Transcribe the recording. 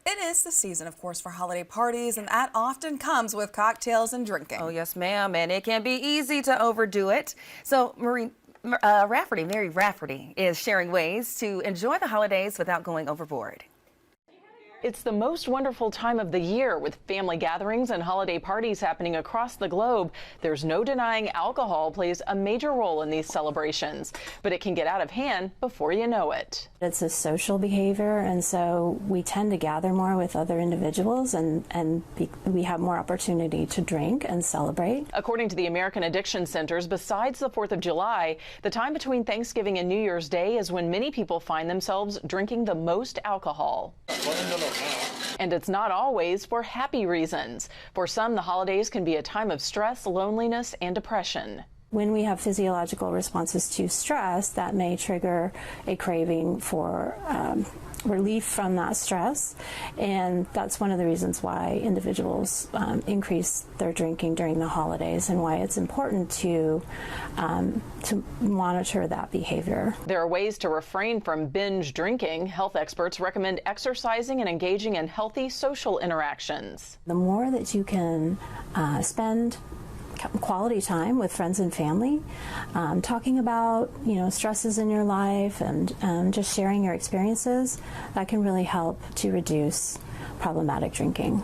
It is the season, of course, for holiday parties, and that often comes with cocktails and drinking. Oh, yes, ma'am, and it can be easy to overdo it. So, Mary Rafferty is sharing ways to enjoy the holidays without going overboard. It's the most wonderful time of the year with family gatherings and holiday parties happening across the globe. There's no denying alcohol plays a major role in these celebrations, but it can get out of hand before you know it. It's a social behavior, and so we tend to gather more with other individuals, and we have more opportunity to drink and celebrate. According to the American Addiction Centers, besides the 4th of July, the time between Thanksgiving and New Year's Day is when many people find themselves drinking the most alcohol. And it's not always for happy reasons. For some, the holidays can be a time of stress, loneliness, and depression. When we have physiological responses to stress, that may trigger a craving for relief from that stress, and that's one of the reasons why individuals increase their drinking during the holidays, and why it's important to monitor that behavior. There are ways to refrain from binge drinking. Health experts recommend exercising and engaging in healthy social interactions. The more that you can spend quality time with friends and family, talking about stresses in your life, and just sharing your experiences, that can really help to reduce problematic drinking.